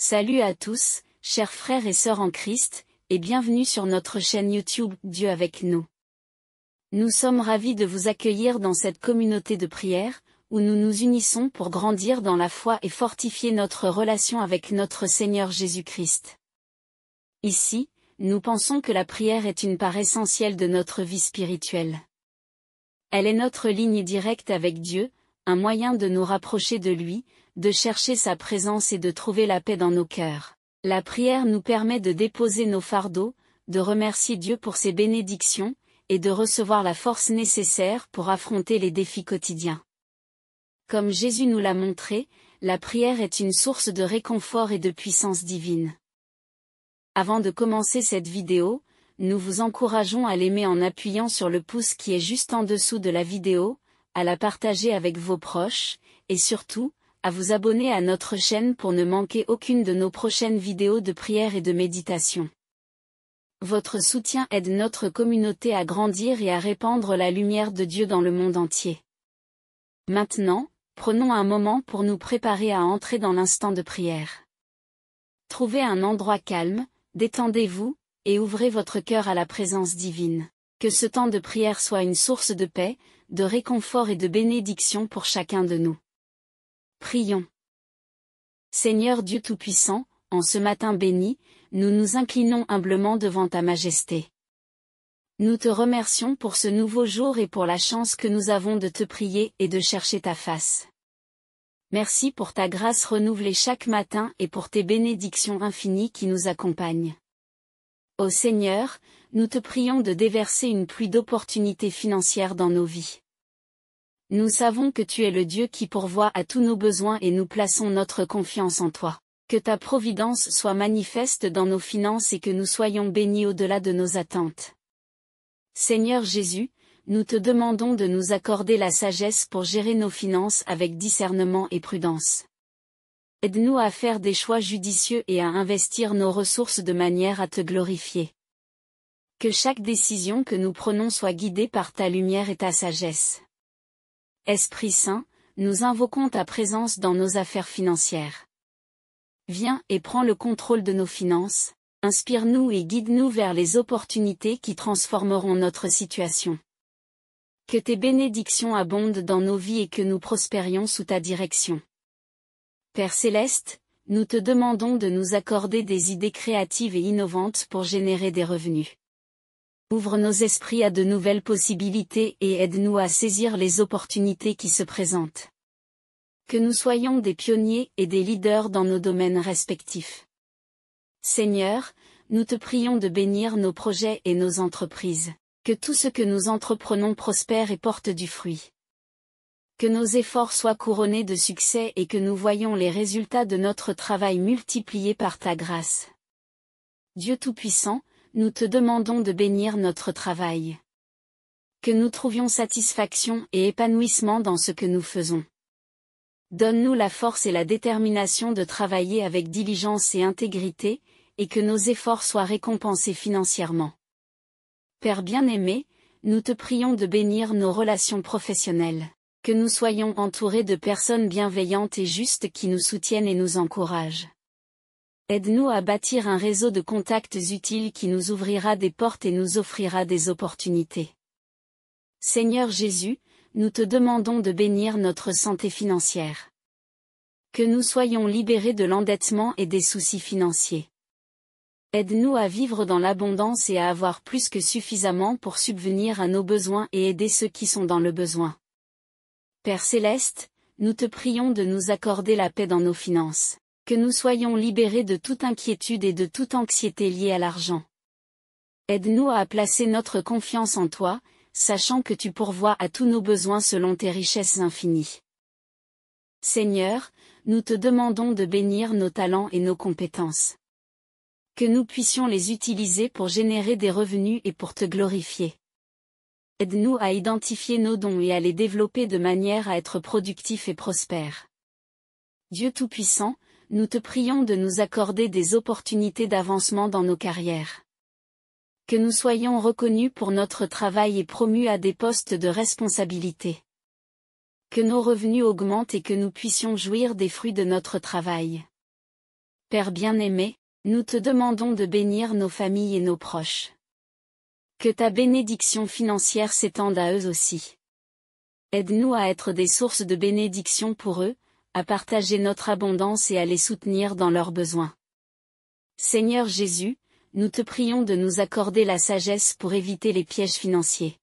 Salut à tous, chers frères et sœurs en Christ, et bienvenue sur notre chaîne YouTube Dieu avec nous. Nous sommes ravis de vous accueillir dans cette communauté de prière, où nous nous unissons pour grandir dans la foi et fortifier notre relation avec notre Seigneur Jésus-Christ. Ici, nous pensons que la prière est une part essentielle de notre vie spirituelle. Elle est notre ligne directe avec Dieu, un moyen de nous rapprocher de lui, de chercher sa présence et de trouver la paix dans nos cœurs. La prière nous permet de déposer nos fardeaux, de remercier Dieu pour ses bénédictions, et de recevoir la force nécessaire pour affronter les défis quotidiens. Comme Jésus nous l'a montré, la prière est une source de réconfort et de puissance divine. Avant de commencer cette vidéo, nous vous encourageons à l'aimer en appuyant sur le pouce qui est juste en dessous de la vidéo, à la partager avec vos proches, et surtout, à vous abonner à notre chaîne pour ne manquer aucune de nos prochaines vidéos de prière et de méditation. Votre soutien aide notre communauté à grandir et à répandre la lumière de Dieu dans le monde entier. Maintenant, prenons un moment pour nous préparer à entrer dans l'instant de prière. Trouvez un endroit calme, détendez-vous, et ouvrez votre cœur à la présence divine. Que ce temps de prière soit une source de paix, de réconfort et de bénédiction pour chacun de nous. Prions. Seigneur Dieu Tout-Puissant, en ce matin béni, nous nous inclinons humblement devant ta majesté. Nous te remercions pour ce nouveau jour et pour la chance que nous avons de te prier et de chercher ta face. Merci pour ta grâce renouvelée chaque matin et pour tes bénédictions infinies qui nous accompagnent. Ô Seigneur, nous te prions de déverser une pluie d'opportunités financières dans nos vies. Nous savons que tu es le Dieu qui pourvoit à tous nos besoins et nous plaçons notre confiance en toi. Que ta providence soit manifeste dans nos finances et que nous soyons bénis au-delà de nos attentes. Seigneur Jésus, nous te demandons de nous accorder la sagesse pour gérer nos finances avec discernement et prudence. Aide-nous à faire des choix judicieux et à investir nos ressources de manière à te glorifier. Que chaque décision que nous prenons soit guidée par ta lumière et ta sagesse. Esprit Saint, nous invoquons ta présence dans nos affaires financières. Viens et prends le contrôle de nos finances, inspire-nous et guide-nous vers les opportunités qui transformeront notre situation. Que tes bénédictions abondent dans nos vies et que nous prospérions sous ta direction. Père Céleste, nous te demandons de nous accorder des idées créatives et innovantes pour générer des revenus. Ouvre nos esprits à de nouvelles possibilités et aide-nous à saisir les opportunités qui se présentent. Que nous soyons des pionniers et des leaders dans nos domaines respectifs. Seigneur, nous te prions de bénir nos projets et nos entreprises. Que tout ce que nous entreprenons prospère et porte du fruit. Que nos efforts soient couronnés de succès et que nous voyions les résultats de notre travail multipliés par ta grâce. Dieu Tout-Puissant, nous te demandons de bénir notre travail. Que nous trouvions satisfaction et épanouissement dans ce que nous faisons. Donne-nous la force et la détermination de travailler avec diligence et intégrité, et que nos efforts soient récompensés financièrement. Père bien-aimé, nous te prions de bénir nos relations professionnelles. Que nous soyons entourés de personnes bienveillantes et justes qui nous soutiennent et nous encouragent. Aide-nous à bâtir un réseau de contacts utiles qui nous ouvrira des portes et nous offrira des opportunités. Seigneur Jésus, nous te demandons de bénir notre santé financière. Que nous soyons libérés de l'endettement et des soucis financiers. Aide-nous à vivre dans l'abondance et à avoir plus que suffisamment pour subvenir à nos besoins et aider ceux qui sont dans le besoin. Père Céleste, nous te prions de nous accorder la paix dans nos finances. Que nous soyons libérés de toute inquiétude et de toute anxiété liée à l'argent. Aide-nous à placer notre confiance en toi, sachant que tu pourvois à tous nos besoins selon tes richesses infinies. Seigneur, nous te demandons de bénir nos talents et nos compétences. Que nous puissions les utiliser pour générer des revenus et pour te glorifier. Aide-nous à identifier nos dons et à les développer de manière à être productifs et prospères. Dieu Tout-Puissant, nous te prions de nous accorder des opportunités d'avancement dans nos carrières. Que nous soyons reconnus pour notre travail et promus à des postes de responsabilité. Que nos revenus augmentent et que nous puissions jouir des fruits de notre travail. Père bien-aimé, nous te demandons de bénir nos familles et nos proches. Que ta bénédiction financière s'étende à eux aussi. Aide-nous à être des sources de bénédiction pour eux, à partager notre abondance et à les soutenir dans leurs besoins. Seigneur Jésus, nous te prions de nous accorder la sagesse pour éviter les pièges financiers.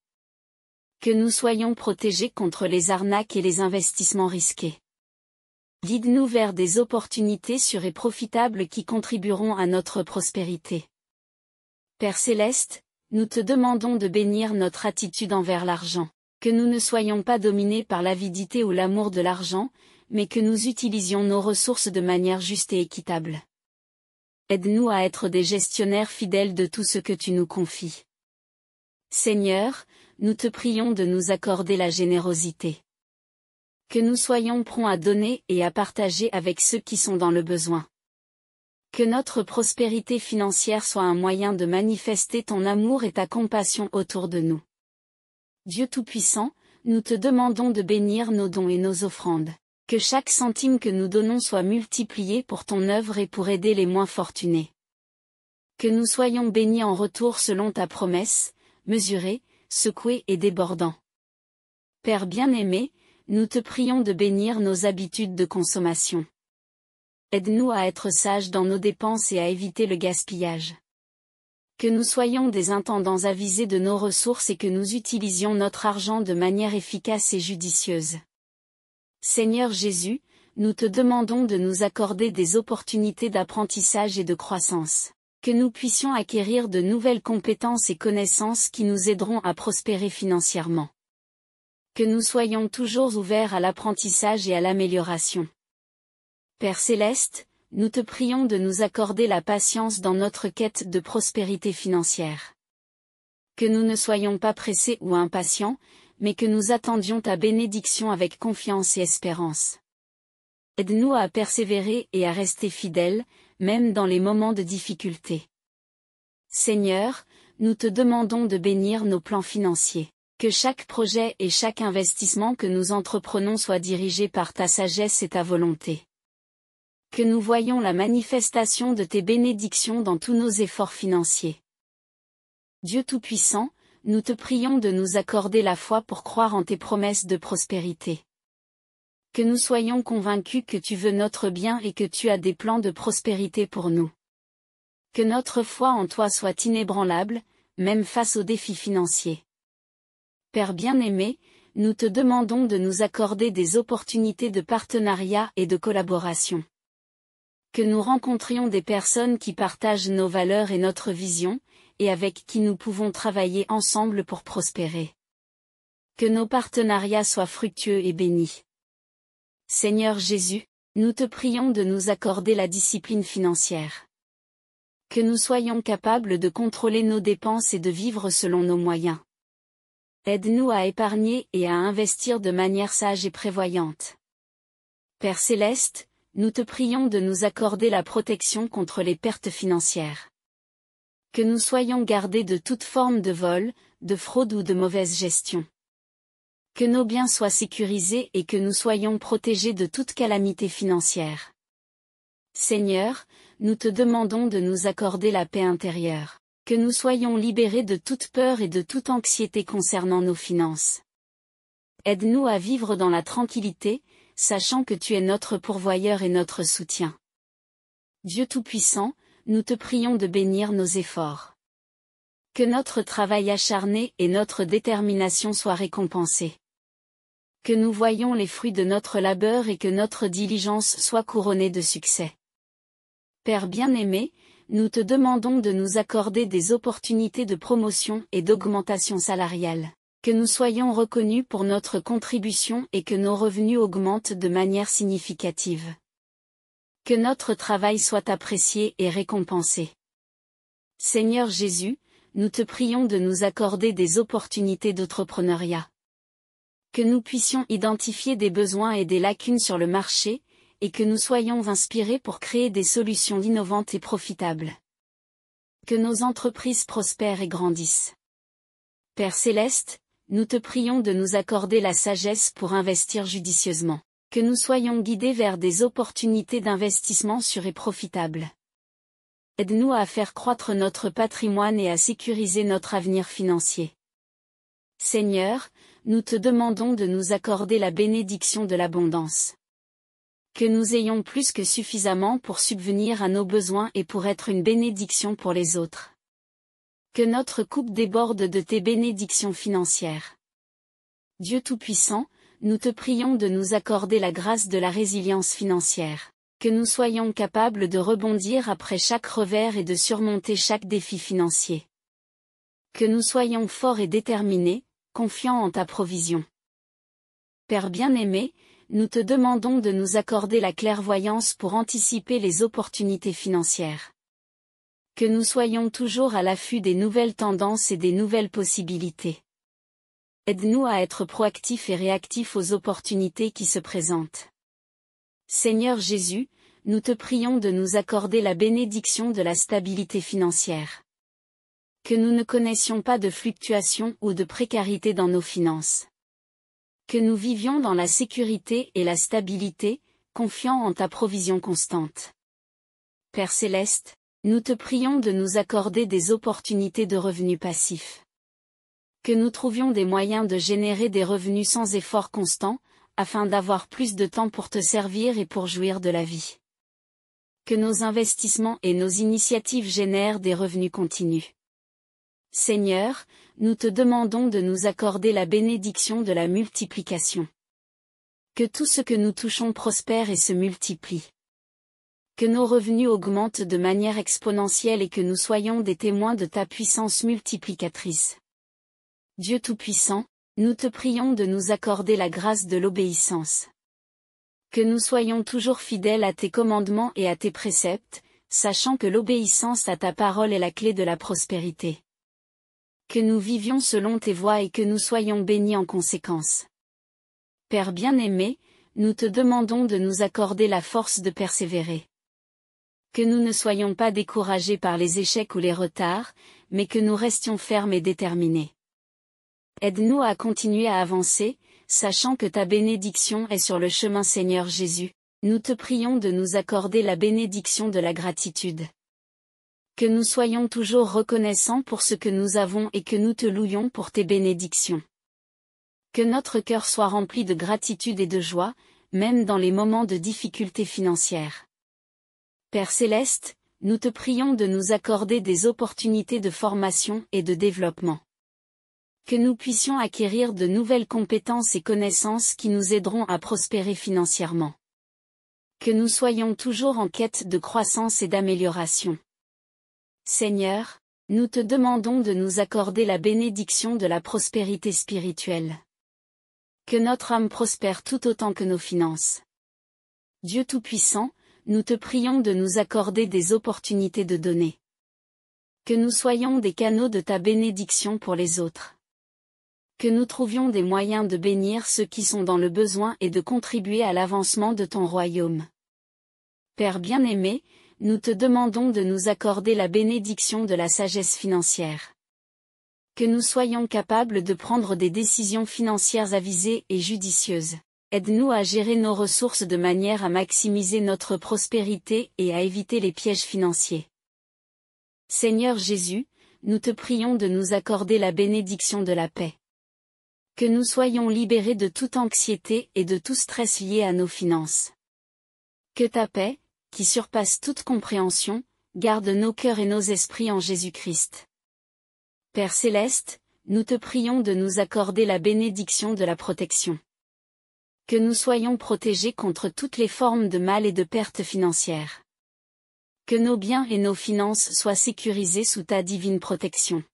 Que nous soyons protégés contre les arnaques et les investissements risqués. Guide-nous vers des opportunités sûres et profitables qui contribueront à notre prospérité. Père céleste, nous te demandons de bénir notre attitude envers l'argent. Que nous ne soyons pas dominés par l'avidité ou l'amour de l'argent, mais que nous utilisions nos ressources de manière juste et équitable. Aide-nous à être des gestionnaires fidèles de tout ce que tu nous confies. Seigneur, nous te prions de nous accorder la générosité. Que nous soyons prompts à donner et à partager avec ceux qui sont dans le besoin. Que notre prospérité financière soit un moyen de manifester ton amour et ta compassion autour de nous. Dieu Tout-Puissant, nous te demandons de bénir nos dons et nos offrandes. Que chaque centime que nous donnons soit multiplié pour ton œuvre et pour aider les moins fortunés. Que nous soyons bénis en retour selon ta promesse, mesurés, secoués et débordants. Père bien-aimé, nous te prions de bénir nos habitudes de consommation. Aide-nous à être sages dans nos dépenses et à éviter le gaspillage. Que nous soyons des intendants avisés de nos ressources et que nous utilisions notre argent de manière efficace et judicieuse. Seigneur Jésus, nous te demandons de nous accorder des opportunités d'apprentissage et de croissance. Que nous puissions acquérir de nouvelles compétences et connaissances qui nous aideront à prospérer financièrement. Que nous soyons toujours ouverts à l'apprentissage et à l'amélioration. Père céleste, nous te prions de nous accorder la patience dans notre quête de prospérité financière. Que nous ne soyons pas pressés ou impatients, mais que nous attendions ta bénédiction avec confiance et espérance. Aide-nous à persévérer et à rester fidèles, même dans les moments de difficulté. Seigneur, nous te demandons de bénir nos plans financiers. Que chaque projet et chaque investissement que nous entreprenons soit dirigé par ta sagesse et ta volonté. Que nous voyions la manifestation de tes bénédictions dans tous nos efforts financiers. Dieu Tout-Puissant, nous te prions de nous accorder la foi pour croire en tes promesses de prospérité. Que nous soyons convaincus que tu veux notre bien et que tu as des plans de prospérité pour nous. Que notre foi en toi soit inébranlable, même face aux défis financiers. Père bien-aimé, nous te demandons de nous accorder des opportunités de partenariat et de collaboration. Que nous rencontrions des personnes qui partagent nos valeurs et notre vision, et avec qui nous pouvons travailler ensemble pour prospérer. Que nos partenariats soient fructueux et bénis. Seigneur Jésus, nous te prions de nous accorder la discipline financière. Que nous soyons capables de contrôler nos dépenses et de vivre selon nos moyens. Aide-nous à épargner et à investir de manière sage et prévoyante. Père céleste, nous te prions de nous accorder la protection contre les pertes financières. Que nous soyons gardés de toute forme de vol, de fraude ou de mauvaise gestion. Que nos biens soient sécurisés et que nous soyons protégés de toute calamité financière. Seigneur, nous te demandons de nous accorder la paix intérieure. Que nous soyons libérés de toute peur et de toute anxiété concernant nos finances. Aide-nous à vivre dans la tranquillité, sachant que tu es notre pourvoyeur et notre soutien. Dieu Tout-Puissant, nous te prions de bénir nos efforts. Que notre travail acharné et notre détermination soient récompensés. Que nous voyions les fruits de notre labeur et que notre diligence soit couronnée de succès. Père bien-aimé, nous te demandons de nous accorder des opportunités de promotion et d'augmentation salariale. Que nous soyons reconnus pour notre contribution et que nos revenus augmentent de manière significative. Que notre travail soit apprécié et récompensé. Seigneur Jésus, nous te prions de nous accorder des opportunités d'entrepreneuriat. Que nous puissions identifier des besoins et des lacunes sur le marché, et que nous soyons inspirés pour créer des solutions innovantes et profitables. Que nos entreprises prospèrent et grandissent. Père céleste, nous te prions de nous accorder la sagesse pour investir judicieusement. Que nous soyons guidés vers des opportunités d'investissement sûres et profitables. Aide-nous à faire croître notre patrimoine et à sécuriser notre avenir financier. Seigneur, nous te demandons de nous accorder la bénédiction de l'abondance. Que nous ayons plus que suffisamment pour subvenir à nos besoins et pour être une bénédiction pour les autres. Que notre coupe déborde de tes bénédictions financières. Dieu Tout-Puissant, nous te prions de nous accorder la grâce de la résilience financière. Que nous soyons capables de rebondir après chaque revers et de surmonter chaque défi financier. Que nous soyons forts et déterminés, confiants en ta provision. Père bien-aimé, nous te demandons de nous accorder la clairvoyance pour anticiper les opportunités financières. Que nous soyons toujours à l'affût des nouvelles tendances et des nouvelles possibilités. Aide-nous à être proactifs et réactifs aux opportunités qui se présentent. Seigneur Jésus, nous te prions de nous accorder la bénédiction de la stabilité financière. Que nous ne connaissions pas de fluctuations ou de précarité dans nos finances. Que nous vivions dans la sécurité et la stabilité, confiants en ta provision constante. Père Céleste, nous te prions de nous accorder des opportunités de revenus passifs. Que nous trouvions des moyens de générer des revenus sans effort constant, afin d'avoir plus de temps pour te servir et pour jouir de la vie. Que nos investissements et nos initiatives génèrent des revenus continus. Seigneur, nous te demandons de nous accorder la bénédiction de la multiplication. Que tout ce que nous touchons prospère et se multiplie. Que nos revenus augmentent de manière exponentielle et que nous soyons des témoins de ta puissance multiplicatrice. Dieu Tout-Puissant, nous te prions de nous accorder la grâce de l'obéissance. Que nous soyons toujours fidèles à tes commandements et à tes préceptes, sachant que l'obéissance à ta parole est la clé de la prospérité. Que nous vivions selon tes voies et que nous soyons bénis en conséquence. Père bien-aimé, nous te demandons de nous accorder la force de persévérer. Que nous ne soyons pas découragés par les échecs ou les retards, mais que nous restions fermes et déterminés. Aide-nous à continuer à avancer, sachant que ta bénédiction est sur le chemin. Seigneur Jésus, nous te prions de nous accorder la bénédiction de la gratitude. Que nous soyons toujours reconnaissants pour ce que nous avons et que nous te louions pour tes bénédictions. Que notre cœur soit rempli de gratitude et de joie, même dans les moments de difficultés financières. Père Céleste, nous te prions de nous accorder des opportunités de formation et de développement. Que nous puissions acquérir de nouvelles compétences et connaissances qui nous aideront à prospérer financièrement. Que nous soyons toujours en quête de croissance et d'amélioration. Seigneur, nous te demandons de nous accorder la bénédiction de la prospérité spirituelle. Que notre âme prospère tout autant que nos finances. Dieu Tout-Puissant, nous te prions de nous accorder des opportunités de donner. Que nous soyons des canaux de ta bénédiction pour les autres. Que nous trouvions des moyens de bénir ceux qui sont dans le besoin et de contribuer à l'avancement de ton royaume. Père bien-aimé, nous te demandons de nous accorder la bénédiction de la sagesse financière. Que nous soyons capables de prendre des décisions financières avisées et judicieuses. Aide-nous à gérer nos ressources de manière à maximiser notre prospérité et à éviter les pièges financiers. Seigneur Jésus, nous te prions de nous accorder la bénédiction de la paix. Que nous soyons libérés de toute anxiété et de tout stress lié à nos finances. Que ta paix, qui surpasse toute compréhension, garde nos cœurs et nos esprits en Jésus-Christ. Père Céleste, nous te prions de nous accorder la bénédiction de la protection. Que nous soyons protégés contre toutes les formes de mal et de pertes financières. Que nos biens et nos finances soient sécurisés sous ta divine protection.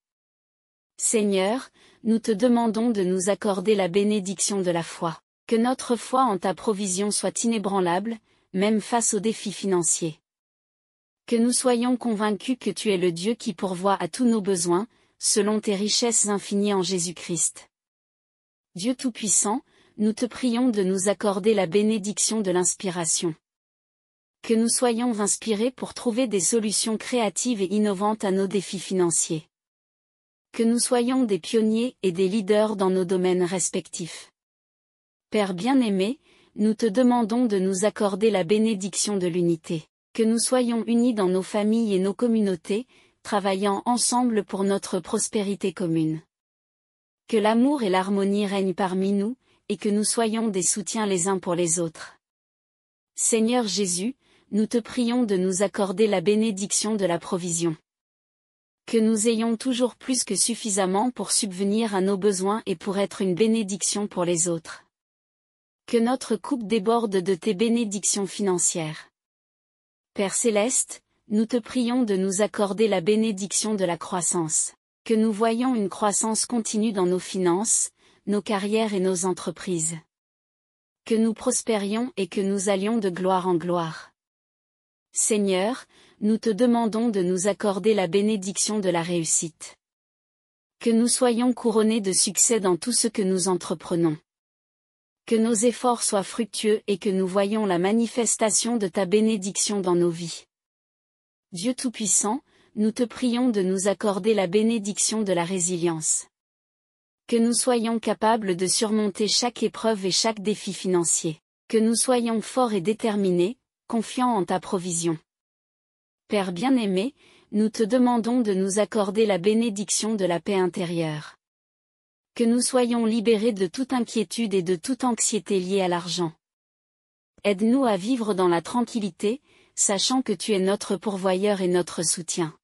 Seigneur, nous te demandons de nous accorder la bénédiction de la foi. Que notre foi en ta provision soit inébranlable, même face aux défis financiers. Que nous soyons convaincus que tu es le Dieu qui pourvoit à tous nos besoins, selon tes richesses infinies en Jésus-Christ. Dieu Tout-Puissant, nous te prions de nous accorder la bénédiction de l'inspiration. Que nous soyons inspirés pour trouver des solutions créatives et innovantes à nos défis financiers. Que nous soyons des pionniers et des leaders dans nos domaines respectifs. Père bien-aimé, nous te demandons de nous accorder la bénédiction de l'unité. Que nous soyons unis dans nos familles et nos communautés, travaillant ensemble pour notre prospérité commune. Que l'amour et l'harmonie règnent parmi nous, et que nous soyons des soutiens les uns pour les autres. Seigneur Jésus, nous te prions de nous accorder la bénédiction de la provision. Que nous ayons toujours plus que suffisamment pour subvenir à nos besoins et pour être une bénédiction pour les autres. Que notre coupe déborde de tes bénédictions financières. Père céleste, nous te prions de nous accorder la bénédiction de la croissance. Que nous voyions une croissance continue dans nos finances, nos carrières et nos entreprises. Que nous prospérions et que nous allions de gloire en gloire. Seigneur, nous te demandons de nous accorder la bénédiction de la réussite. Que nous soyons couronnés de succès dans tout ce que nous entreprenons. Que nos efforts soient fructueux et que nous voyions la manifestation de ta bénédiction dans nos vies. Dieu Tout-Puissant, nous te prions de nous accorder la bénédiction de la résilience. Que nous soyons capables de surmonter chaque épreuve et chaque défi financier. Que nous soyons forts et déterminés, confiants en ta provision. Père bien-aimé, nous te demandons de nous accorder la bénédiction de la paix intérieure. Que nous soyons libérés de toute inquiétude et de toute anxiété liée à l'argent. Aide-nous à vivre dans la tranquillité, sachant que tu es notre pourvoyeur et notre soutien.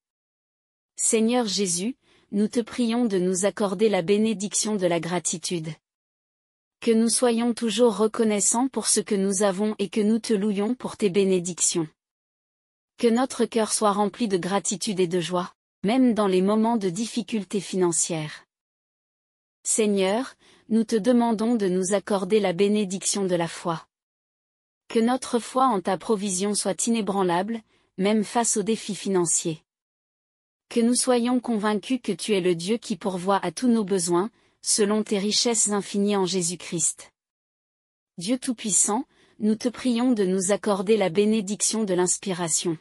Seigneur Jésus, nous te prions de nous accorder la bénédiction de la gratitude. Que nous soyons toujours reconnaissants pour ce que nous avons et que nous te louions pour tes bénédictions. Que notre cœur soit rempli de gratitude et de joie, même dans les moments de difficultés financières. Seigneur, nous te demandons de nous accorder la bénédiction de la foi. Que notre foi en ta provision soit inébranlable, même face aux défis financiers. Que nous soyons convaincus que tu es le Dieu qui pourvoit à tous nos besoins, selon tes richesses infinies en Jésus-Christ. Dieu Tout-Puissant, nous te prions de nous accorder la bénédiction de l'inspiration.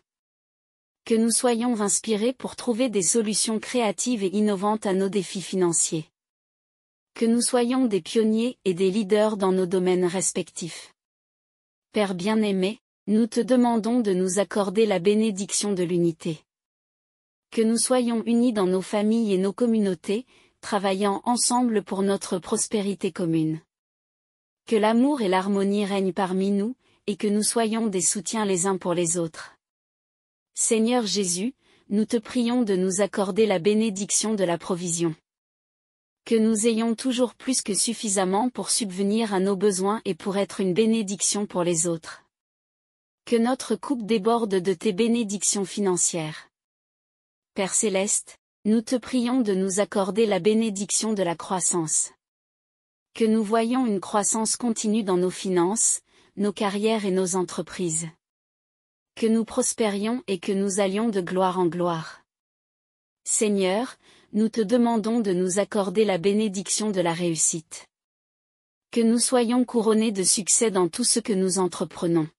Que nous soyons inspirés pour trouver des solutions créatives et innovantes à nos défis financiers. Que nous soyons des pionniers et des leaders dans nos domaines respectifs. Père bien-aimé, nous te demandons de nous accorder la bénédiction de l'unité. Que nous soyons unis dans nos familles et nos communautés, travaillant ensemble pour notre prospérité commune. Que l'amour et l'harmonie règnent parmi nous, et que nous soyons des soutiens les uns pour les autres. Seigneur Jésus, nous te prions de nous accorder la bénédiction de la provision. Que nous ayons toujours plus que suffisamment pour subvenir à nos besoins et pour être une bénédiction pour les autres. Que notre coupe déborde de tes bénédictions financières. Père céleste, nous te prions de nous accorder la bénédiction de la croissance. Que nous voyions une croissance continue dans nos finances, nos carrières et nos entreprises. Que nous prospérions et que nous allions de gloire en gloire. Seigneur, nous te demandons de nous accorder la bénédiction de la réussite. Que nous soyons couronnés de succès dans tout ce que nous entreprenons.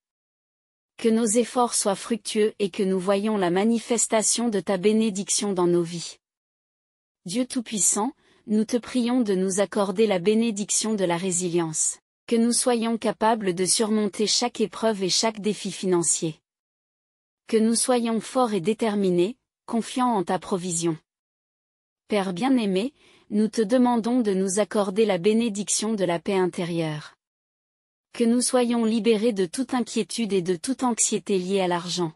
Que nos efforts soient fructueux et que nous voyions la manifestation de ta bénédiction dans nos vies. Dieu Tout-Puissant, nous te prions de nous accorder la bénédiction de la résilience. Que nous soyons capables de surmonter chaque épreuve et chaque défi financier. Que nous soyons forts et déterminés, confiants en ta provision. Père bien-aimé, nous te demandons de nous accorder la bénédiction de la paix intérieure. Que nous soyons libérés de toute inquiétude et de toute anxiété liée à l'argent.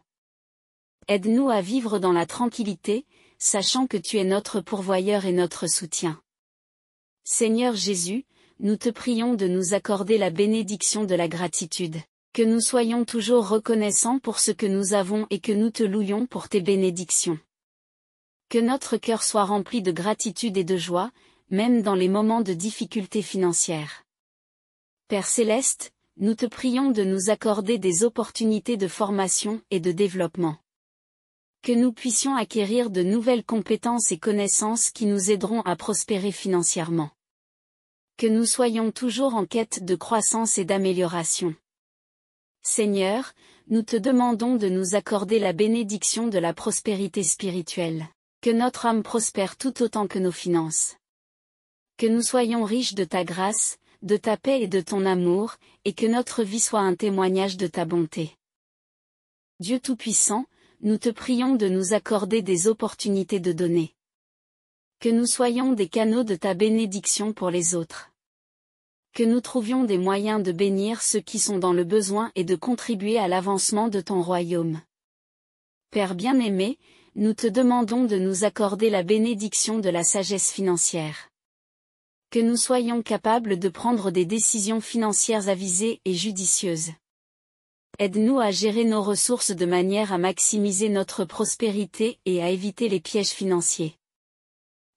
Aide-nous à vivre dans la tranquillité, sachant que tu es notre pourvoyeur et notre soutien. Seigneur Jésus, nous te prions de nous accorder la bénédiction de la gratitude. Que nous soyons toujours reconnaissants pour ce que nous avons et que nous te louions pour tes bénédictions. Que notre cœur soit rempli de gratitude et de joie, même dans les moments de difficultés financières. Père céleste, nous te prions de nous accorder des opportunités de formation et de développement. Que nous puissions acquérir de nouvelles compétences et connaissances qui nous aideront à prospérer financièrement. Que nous soyons toujours en quête de croissance et d'amélioration. Seigneur, nous te demandons de nous accorder la bénédiction de la prospérité spirituelle. Que notre âme prospère tout autant que nos finances. Que nous soyons riches de ta grâce, de ta paix et de ton amour, et que notre vie soit un témoignage de ta bonté. Dieu Tout-Puissant, nous te prions de nous accorder des opportunités de donner. Que nous soyons des canaux de ta bénédiction pour les autres. Que nous trouvions des moyens de bénir ceux qui sont dans le besoin et de contribuer à l'avancement de ton royaume. Père bien-aimé, nous te demandons de nous accorder la bénédiction de la sagesse financière. Que nous soyons capables de prendre des décisions financières avisées et judicieuses. Aide-nous à gérer nos ressources de manière à maximiser notre prospérité et à éviter les pièges financiers.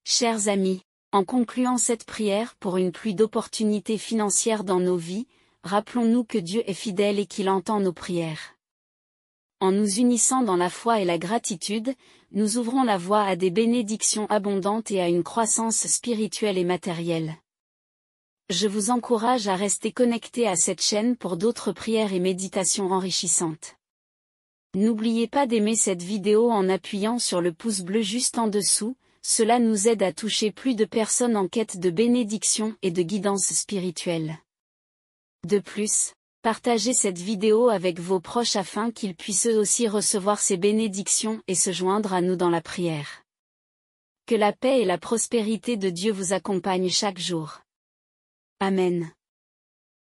Chers amis, en concluant cette prière pour une pluie d'opportunités financières dans nos vies, rappelons-nous que Dieu est fidèle et qu'il entend nos prières. En nous unissant dans la foi et la gratitude, nous ouvrons la voie à des bénédictions abondantes et à une croissance spirituelle et matérielle. Je vous encourage à rester connecté à cette chaîne pour d'autres prières et méditations enrichissantes. N'oubliez pas d'aimer cette vidéo en appuyant sur le pouce bleu juste en dessous, cela nous aide à toucher plus de personnes en quête de bénédiction et de guidance spirituelle. De plus, partagez cette vidéo avec vos proches afin qu'ils puissent eux aussi recevoir ces bénédictions et se joindre à nous dans la prière. Que la paix et la prospérité de Dieu vous accompagnent chaque jour. Amen.